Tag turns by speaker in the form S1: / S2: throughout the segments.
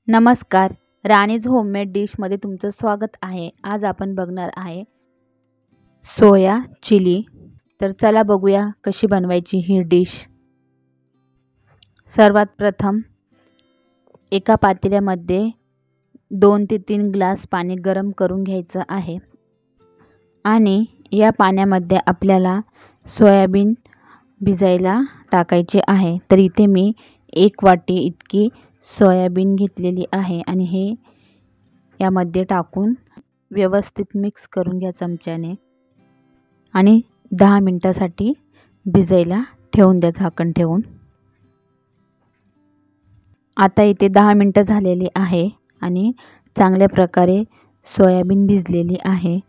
S1: नमस्कार. राणीज होममेड डिशमध्ये तुमचं स्वागत आहे. आज आपण बघणार आहे सोया चिली. तर चला बघूया कशी बनवायची ही डिश. सर्वात प्रथम एका पातेल्यामध्ये 2 ते 3 ग्लास पाणी गरम करून घ्यायचं आहे आणि या पाण्यामध्ये आपल्याला सोयाबीन भिजायला टाकायचे आहे. तर इथे मी 1 वाटी इतकी सोयाबीन घेतलेली आहे आणि हे यामध्ये टाकून व्यवस्थित मिक्स करून घ्या चमच्याने आणि 10 मिनिटासाठी भिजायला ठेवून द्या झाकण ठेवून. आता इथे 10 मिनिटं झालेली आहे आणि चांगल्या प्रकारे सोयाबीन भिजलेली आहे.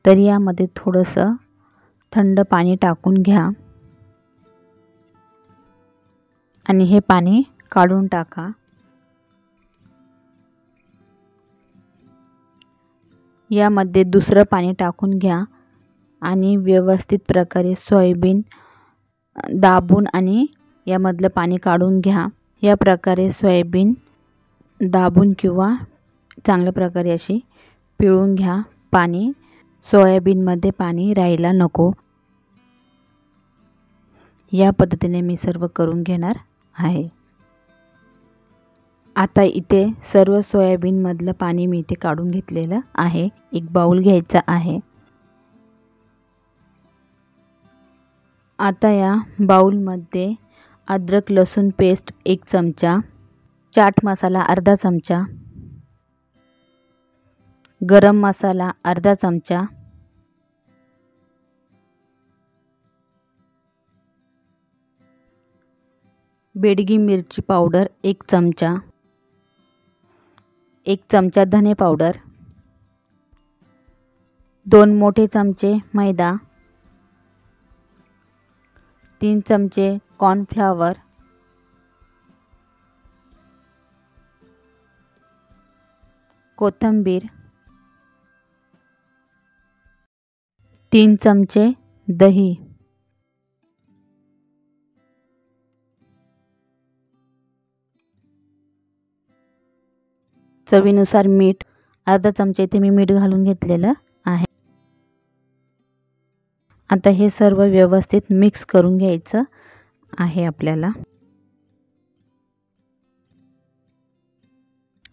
S1: तर यामध्ये थोडंसं थंड पाणी टाकून घ्या आणि हे पाणी काढून टाका. यामध्ये दुसरं पाणी टाकून घ्या आणि व्यवस्थित प्रकारे सोयाबीन दाबून आणि यामधलं पाणी काढून घ्या. या प्रकारे सोयाबीन दाबून किंवा चांगल्या प्रकारे अशी पिळून घ्या. पाणी सोयाबीनमध्ये पाणी राहायला नको. या पद्धतीने मी सर्व करून घेणार आहे. आता इथे सर्व सोयाबीनमधलं पाणी मी इथे काढून घेतलेलं आहे. एक बाउल घ्यायचा आहे. आता या बाउलमध्ये अद्रक लसूण पेस्ट 1 चमचा, चाट मसाला अर्धा चमचा, गरम मसाला अर्धा चमचा, बेडगी मिरची पावडर 1 चमचा, 1 चमचा धने पावडर, 2 मोठे चमचे मैदा, 3 चमचे कॉर्नफ्लॉवर, कोथिंबीर, 3 चमचे दही, चवीनुसार मीठ अर्धा चमचा इथे मी मीठ घालून घेतलेलं आहे. आता हे सर्व व्यवस्थित मिक्स करून घ्यायचं आहे आपल्याला.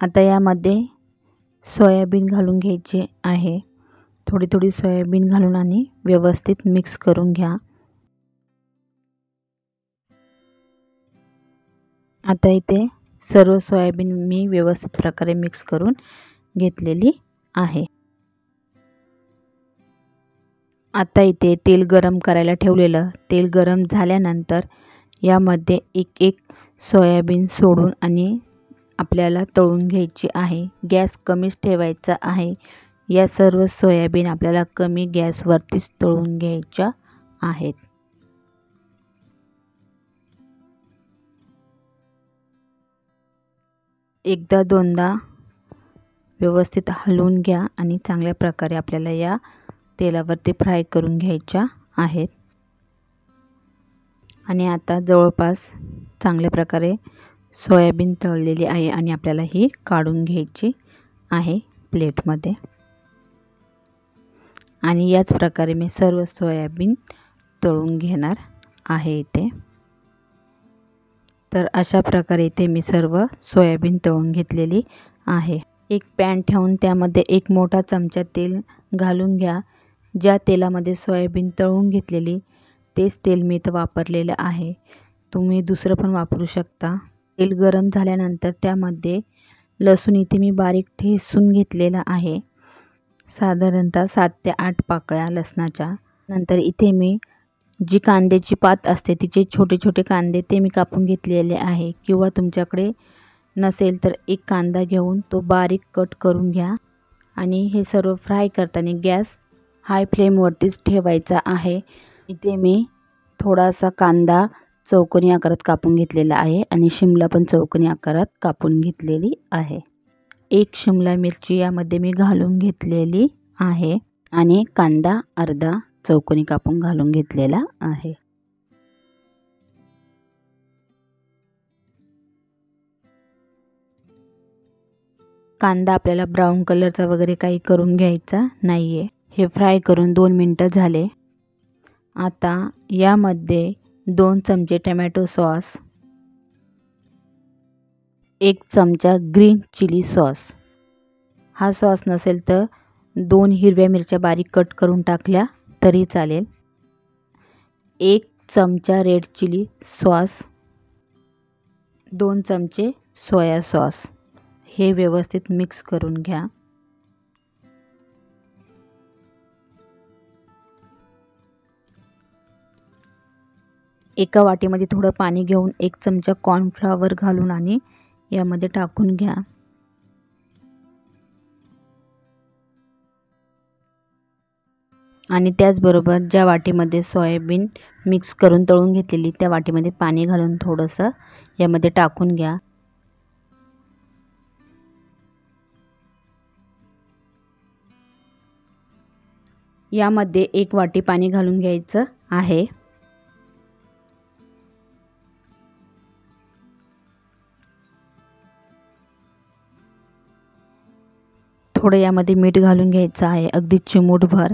S1: आता यामध्ये सोयाबीन घालून घ्यायची आहे. थोडी थोडी सोयाबीन घालून आणि व्यवस्थित मिक्स करून घ्या. आता इथे सर्व सोयाबीन मी व्यवस्थित प्रकारे मिक्स करून घेतलेली आहे. आता इथे तेल गरम करायला ठेवलेलं. तेल गरम झाल्यानंतर यामध्ये एक सोयाबीन सोडून आणि आपल्याला तळून घ्यायची आहे. गॅस कमीच ठेवायचा आहे. या सर्व सोयाबीन आपल्याला कमी गॅसवरतीच तळून घ्यायच्या आहेत. एकदा दोनदा व्यवस्थित हलवून घ्या आणि चांगल्या प्रकारे आपल्याला या तेलावरती फ्राय करून घ्यायच्या आहेत. आणि आता जवळपास चांगल्या प्रकारे सोयाबीन तळलेली आहे आणि आपल्याला ही काढून घ्यायची आहे प्लेटमध्ये. आणि याच प्रकारे मी सर्व सोयाबीन तळून घेणार आहे इथे. तर अशा प्रकारे इथे मी सर्व सोयाबीन तळून घेतलेली आहे. एक पॅन ठेवून त्यामध्ये 1 मोठा चमचा तेल घालून घ्या. ज्या तेलामध्ये सोयाबीन तळून घेतलेली तेच तेल मी इथं वापरलेलं आहे. तुम्ही दुसरं पण वापरू शकता. तेल गरम झाल्यानंतर त्यामध्ये लसूण इथे मी बारीक ठेचून घेतलेला आहे. साधारणतः 7 ते 8 पाकळ्या लसणाच्या. नंतर इथे मी जी कांद्याची पात असते तिचे छोटे छोटे कांदे ते मी कापून घेतलेले आहे. किंवा तुमच्याकडे नसेल तर 1 कांदा घेऊन तो बारीक कट करून घ्या. आणि हे सर्व फ्राय करताना गॅस हाय फ्लेमवरतीच ठेवायचा आहे. इथे मी थोडासा कांदा चौकोनी आकारात कापून घेतलेला आहे आणि शिमला पण चौकोनी आकारात कापून घेतलेली आहे. 1 शिमला मिरची यामध्ये मी घालून घेतलेली आहे आणि कांदा अर्धा चौकोनी कापून घालून घेतलेला आहे. कांदा आपल्याला ब्राऊन कलरचा वगैरे काही करून घ्यायचा नाही आहे. हे फ्राय करून 2 मिनटं झाले. आता यामध्ये 2 चमचे टमॅटो सॉस, 1 चमचा ग्रीन चिली सॉस, हा सॉस नसेल तर 2 हिरव्या मिरच्या बारीक कट करून टाकल्या तरी चालेल, 1 चमचा रेड चिली सॉस, 2 चमचे सोया सॉस. हे व्यवस्थित मिक्स करून घ्या. एका वाटीमध्ये थोडं पाणी घेऊन 1 चमचा कॉर्नफ्लॉवर घालून आणि यामध्ये टाकून घ्या. आणि त्याचबरोबर ज्या वाटीमध्ये सोयाबीन मिक्स करून तळून घेतलेली त्या वाटीमध्ये पाणी घालून थोडंसं यामध्ये टाकून घ्या. यामध्ये 1 वाटी पाणी घालून घ्यायचं आहे. थोडं यामध्ये मीठ घालून घ्यायचं आहे, अगदी चिमूटभर,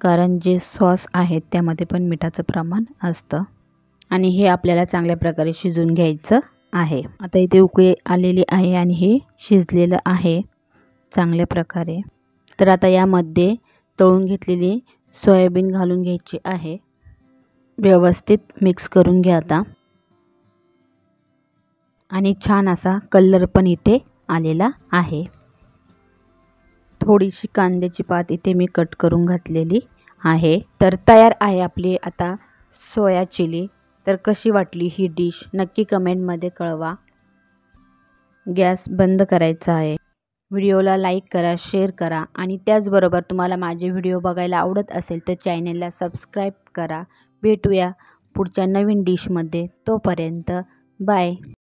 S1: कारण जे सॉस आहेत त्यामध्ये पण मिठाचं प्रमाण असतं. आणि हे आपल्याला चांगल्या प्रकारे शिजवून घ्यायचं आहे. आता इथे उकळी आलेली आहे आणि हे शिजलेलं आहे चांगल्या प्रकारे. तर आता यामध्ये तळून घेतलेली सोयाबीन घालून घ्यायची आहे. व्यवस्थित मिक्स करून घ्या आता. आणि छान असा कलर पण इथे आलेला आहे. थोडीशी कांद्याची पात इथे मी कट करून घातलेली आहे. तर तयार आहे आपली आता सोया चिली. तर कशी वाटली ही डिश नक्की कमेंटमध्ये कळवा. गॅस बंद करायचा आहे. व्हिडिओला लाईक करा, शेअर करा आणि त्याचबरोबर तुम्हाला माझे व्हिडिओ बघायला आवडत असेल तर चॅनलला सबस्क्राईब करा. भेटूया पुढच्या नवीन डिशमध्ये. तोपर्यंत बाय.